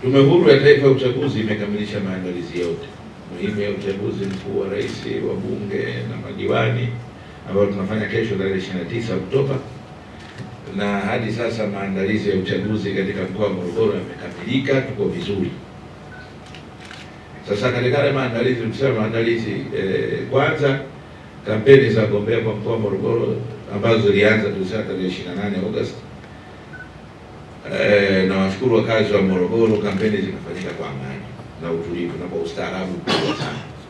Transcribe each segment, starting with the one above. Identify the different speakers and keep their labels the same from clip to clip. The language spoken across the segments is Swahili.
Speaker 1: Tume Huru ya Taifa ya Uchaguzi imekamilisha maandalizi yote muhimu ya uchaguzi mkuu wa rais, wa bunge na madiwani ambao tunafanya kesho tarehe 29 Oktoba, na hadi sasa maandalizi ya uchaguzi katika mkoa wa Morogoro yamekamilika, tuko vizuri. Sasa katika maandalizi, tuseme maandalizi kwanza kampeni za gombea kwa mkoa wa Morogoro ambazo zilianza tarehe 28 Agosti. Na washukuru wakazi wa Morogoro, kampeni zimefanyika kwa amani na utulivu na kwa ustaarabu mkubwa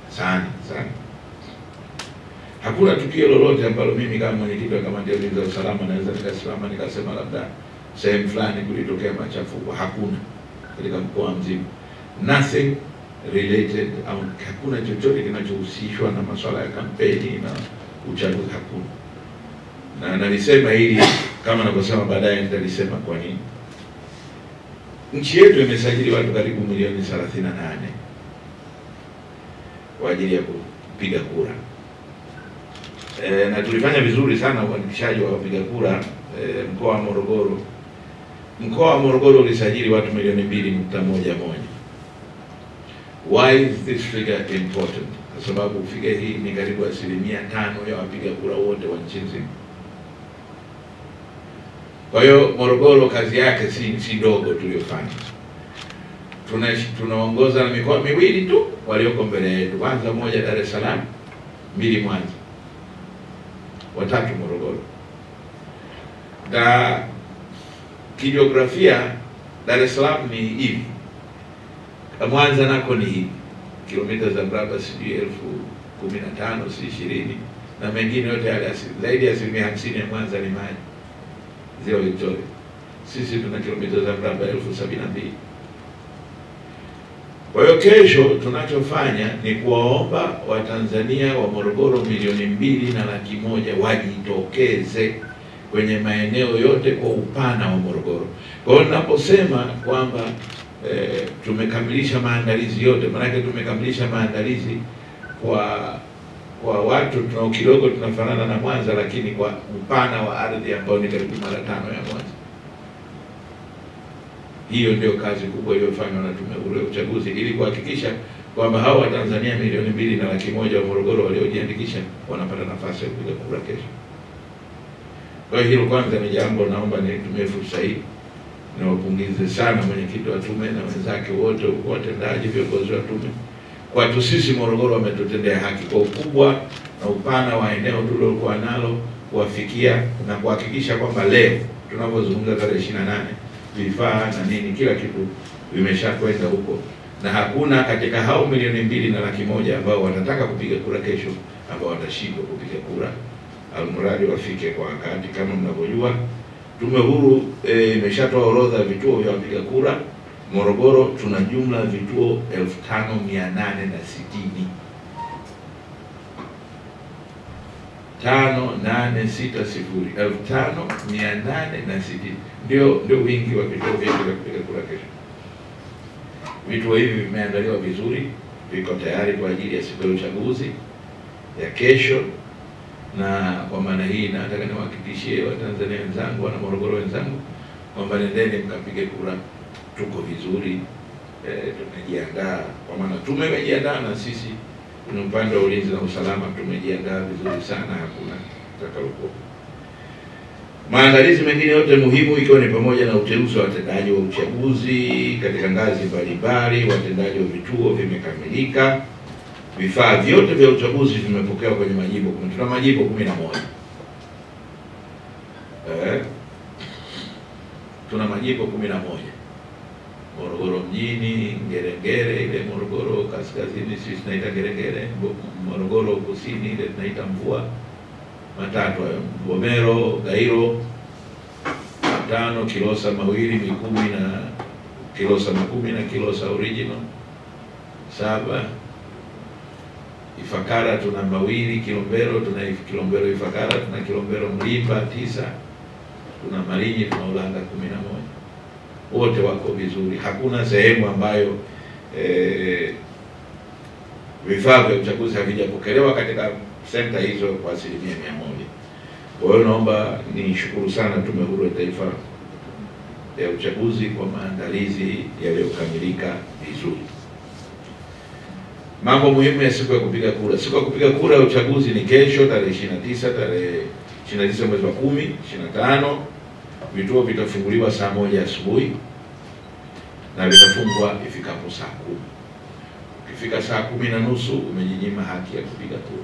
Speaker 1: sana. Hakuna tukio lolote ambalo mimi kama mwenyekiti wa kamati ya ulinzi na usalama naweza nikasimama nikasema labda sehemu fulani kulitokea machafuko. Hakuna katika mkoa mzima, nothing related, au hakuna chochote kinachohusishwa na masuala ya kampeni na uchaguzi, hakuna. Na nalisema hili kama ninavyosema baadaye nitalisema kwa nini. Nchi yetu imesajili watu karibu milioni 38 kwa ajili ya kupiga kura. Na tulifanya vizuri sana uandikishaji wa wapiga kura mkoa wa Morogoro. Mkoa wa Morogoro ulisajili watu milioni 2.11. Why is this figure important? Kwa sababu figure hii ni karibu 5% ya wapiga kura wote wa nchi nzima. Kwa hiyo Morogoro kazi yake si ndogo tuliyofanya. Tunaongoza na mikoa miwili tu walioko mbele yetu. Kwanza moja Dar es Salaam, 2 Mwanza, 3 Morogoro. Na kijiografia Dar es Salaam ni hivi, Mwanza nako ni hivi, kilomita za mraba sijui 15,000 si 20, na mengine yote yale zaidi ya 50% ya Mwanza ni maji, Ziwa Victoria. Sisi tuna kilomita za mraba 72,000. Kwa hiyo kesho tunachofanya ni kuwaomba Watanzania wa Morogoro milioni 2.1 wajitokeze kwenye maeneo yote kwa upana wa Morogoro. Kwa hiyo ninaposema kwamba tumekamilisha maandalizi yote, maana tumekamilisha maandalizi kwa watu tunao kidogo tunafanana na Mwanza, lakini kwa upana wa ardhi ambao ni karibu mara 5 ya Mwanza. Hiyo ndio kazi kubwa iliyofanywa na Tume Huru ya Uchaguzi ili kuhakikisha kwamba hao Watanzania milioni 2.1 wa Morogoro waliojiandikisha wanapata nafasi ya kupiga kura kesho. Kwa hiyo hilo kwanza ni jambo naomba nitumie fursa hii niwapongeze sana mwenyekiti wa tume na wenzake wote, watendaji, viongozi wa tume. Kwa sisi Morogoro wametutendea haki kwa ukubwa na upana wa eneo tulilokuwa nalo kuwafikia na kuhakikisha kwamba leo tunapozungumza tarehe 28 vifaa na nini kila kitu vimeshakwenda huko, na hakuna katika hao milioni 2.1 ambao watataka kupiga kura kesho ambao watashindwa kupiga kura, almradi wafike kwa wakati. Kama mnavyojua Tume Huru imeshatoa orodha ya vituo vya wapiga kura. Morogoro tuna jumla vituo 5,860. 5860 5,860 ndio wingi wa vituo vyetu vya kupiga kura kesho. Vituo hivi vimeandaliwa vizuri, viko tayari kwa ajili ya siku ya uchaguzi ya kesho, na kwa maana hii nataka niwahakikishie Watanzania wenzangu, wana Morogoro wenzangu kwamba nendeni mkapige kura. Tuko vizuri, tumejiandaa, kwa maana tumejiandaa, na sisi tuna upande wa ulinzi na usalama tumejiandaa vizuri sana, hakuna takalokuwa. Maandalizi mengine yote muhimu ikiwa ni pamoja na uteuzi wa watendaji wa uchaguzi katika ngazi mbalimbali, watendaji wa vituo vimekamilika, vifaa vyote vya uchaguzi vimepokewa kwenye majimbo. Tuna majimbo 11. Tuna majimbo 11. Morogoro mjini, Ngerengere ile Morogoro kaskazini sisi tunaita Ngerengere, Morogoro kusini ile tunaita Mvua, matatu hayo, Bomero, Gairo, 5, Kilosa mawili, Mikumi na Kilosa Makumi na Kilosa original 7, Ifakara tuna 2, Kilombero tuna Kilombero Ifakara, tuna Kilombero Mlimba 9, tuna Malinyi tuna Ulanga 11. Wote wako vizuri, hakuna sehemu ambayo vifaa vya uchaguzi havijapokelewa katika senta hizo kwa 100%. Kwa hiyo naomba nishukuru sana Tume Huru ya Taifa ya uchaguzi kwa maandalizi yaliyokamilika vizuri. Mambo muhimu ya siku ya kupiga kura. Siku ya kupiga kura ya uchaguzi ni kesho tarehe 29 mwezi wa 10 25. Vituo vitafunguliwa saa 1 asubuhi na vitafungwa ifikapo saa 10. Ukifika saa 10:30 umejinyima haki ya kupiga kura.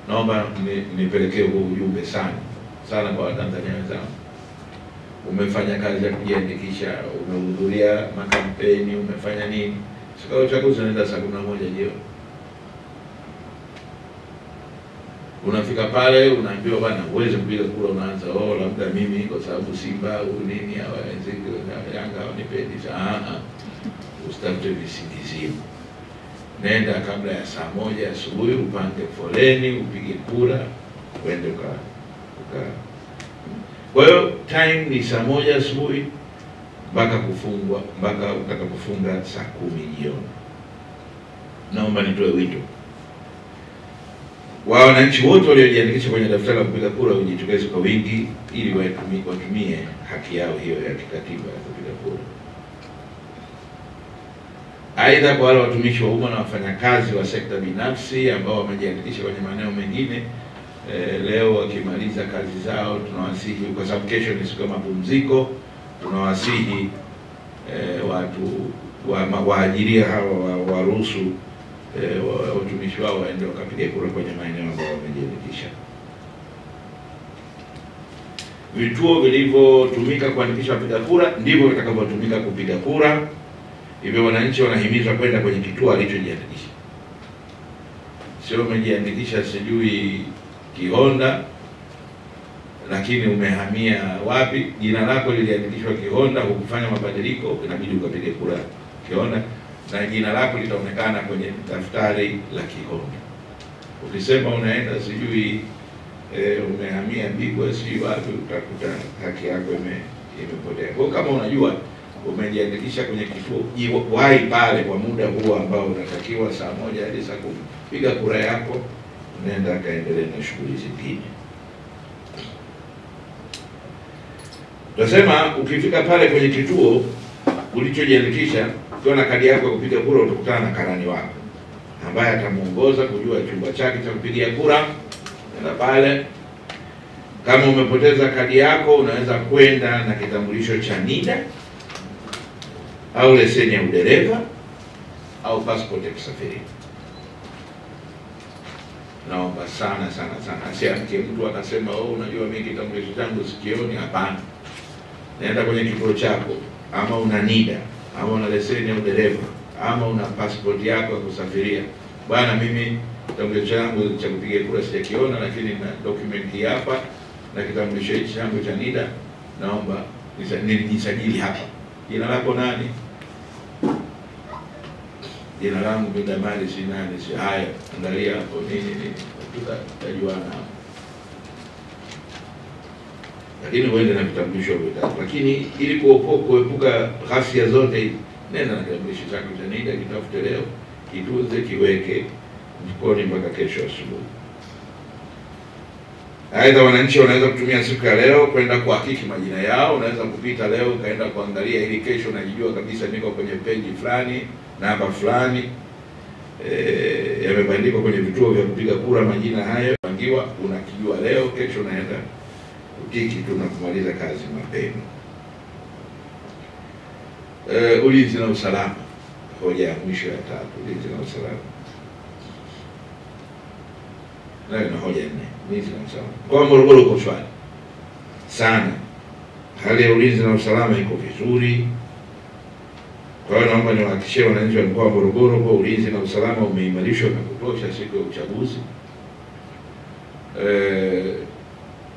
Speaker 1: Naomba nipelekee huu ujumbe sana kwa Watanzania wenzangu. Umefanya kazi ya kujiandikisha, umehudhuria makampeni, umefanya nini? Siku ya uchaguzi unaenda saa 11 jioni. Unafika pale unaambiwa bwana uweze kupiga kura, unaanza labda mimi kwa sababu Simba au nini au Yanga wanipendi. Usitafute visingizio. Nenda kabla ya saa 1 asubuhi, upange foleni, upige kura, uende Kwa hiyo time ni saa 1 asubuhi mpaka utakapofunga saa 10 jioni. Naomba nitoe wito wa wananchi wote waliojiandikisha kwenye daftari la kupiga kura wajitokeze kwa wingi ili watumie haki yao hiyo ya kikatiba ya kupiga kura. Aidha, kwa wale watumishi wa umma na wafanyakazi wa sekta binafsi ambao wamejiandikisha kwenye maeneo mengine, leo wakimaliza kazi zao, tunawasihi, kwa sababu kesho ni siku ya mapumziko, tunawasihi watu waajiria hawa waruhusu watumishi wao waende wakapiga kura kwenye maeneo ambayo wamejiandikisha. Vituo vilivyotumika kuandikisha wapiga kura ndivyo vitakavyotumika kupiga kura. Hivyo wananchi wanahimizwa kwenda kwenye kituo alichojiandikisha. Sio umejiandikisha sijui Kihonda lakini umehamia wapi, jina lako liliandikishwa Kihonda, hukufanya mabadiliko, inabidi ukapige kura Kihonda na jina lako litaonekana kwenye daftari la Kihonda. Ukisema unaenda sijui umehamia Bigwa sijui wapi, utakuta haki yako imepotea. Kwa kama unajua umejiandikisha kwenye kituo, wahi pale kwa muda huo ambao unatakiwa, saa 1 hadi saa 10, piga kura yako, nenda kaendelee na shughuli zingine. Tunasema ukifika pale kwenye kituo ulichojiandikisha, ukiwa na kadi yako ya kupiga kura, utakutana na karani wako ambaye atamuongoza kujua chumba chake cha kupigia kura. Nenda pale. Kama umepoteza kadi yako, unaweza kwenda na kitambulisho cha NIDA au leseni ya udereva au passport ya kusafiri. Naomba sana asiamke mtu akasema unajua mimi kitambulisho changu sikioni. Hapana, nenda kwenye kituo chako, ama una NIDA ama una leseni ya udereva ama una passport yako ya kusafiria. Bwana, mimi kitambulisho changu cha kupiga kura sijakiona, lakini na document hii hapa na kitambulisho hichi changu cha NIDA, naomba nilijisajili hapa. Jina lako nani? Jina langu Bidamali si nani, si haya, angalia hapo nini tutajuana. Lakini uende na vitambulisho vitatu. Lakini ili kuepuka ghasia zote, nenda na kitambulisho chako cha NIDA, kitafute leo, kitunze, kiweke jikoni mpaka kesho asubuhi. Aidha, wananchi wanaweza kutumia siku ya leo kwenda kuhakiki majina yao. Unaweza kupita leo kaenda kuangalia ili kesho unajijua kabisa niko kwenye peji fulani, namba fulani, yamebandikwa kwenye vituo vya kupiga kura majina hayo pangiwa, unakijua leo, kesho unaenda kutiki tunakumaliza kazi mapema. Ulinzi na usalama, hoja ya mwisho ya 3, ulinzi na usalama. Na hoja 4, ulinzi na usalama. Kwa Morogoro uko shwari sana. Hali ya ulinzi na usalama iko vizuri. Kwa hiyo naomba niwahakikishie wananchi wa mkoa wa Morogoro kwa ulinzi na usalama umeimarishwa na kutosha siku ya uchaguzi.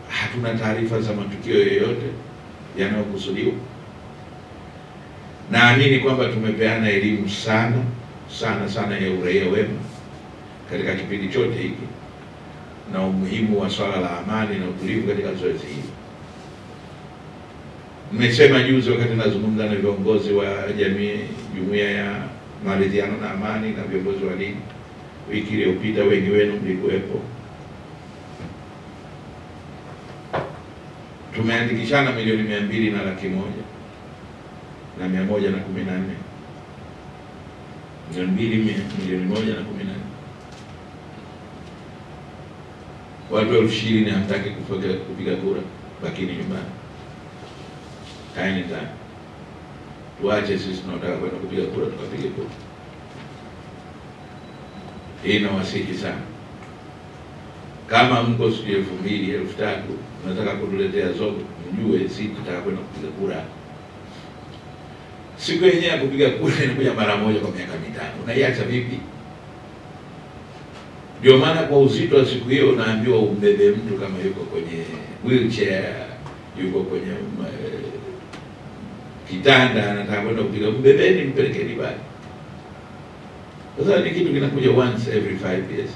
Speaker 1: Hatuna taarifa za matukio yoyote yanayokusudiwa. Naamini kwamba tumepeana elimu sana ya uraia wema katika kipindi chote hiki na umuhimu wa swala la amani na utulivu katika zoezi hili. Nimesema juzi wakati nazungumza na viongozi wa jamii, jumuiya ya maridhiano na amani na viongozi wa dini, wiki iliyopita, wengi wenu mlikuwepo. tumeandikishana milioni 200 na laki moja na 114. Milioni 114. Watu 20,000 hamtaki kupiga kura, lakini nyumbani. Kaeni ndani. Tuache sisi tunataka kwenda kupiga kura tukapige kura. Hii nawasihi sana. Kama mko 2,000, 3,000 unataka kutuletea zogo, mjue sisi tutaka kwenda kupiga kura. Siku yenyewe ya kupiga kura inakuja mara moja kwa miaka 5. Unaiacha vipi? Ndio maana kwa uzito wa siku hiyo unaambiwa umbebe mtu kama yuko kwenye wheelchair, yuko kwenye kitanda, anataka kwenda kupiga, mbebeni mpelekeni bali. Sasa ni kitu kinakuja once every 5 years.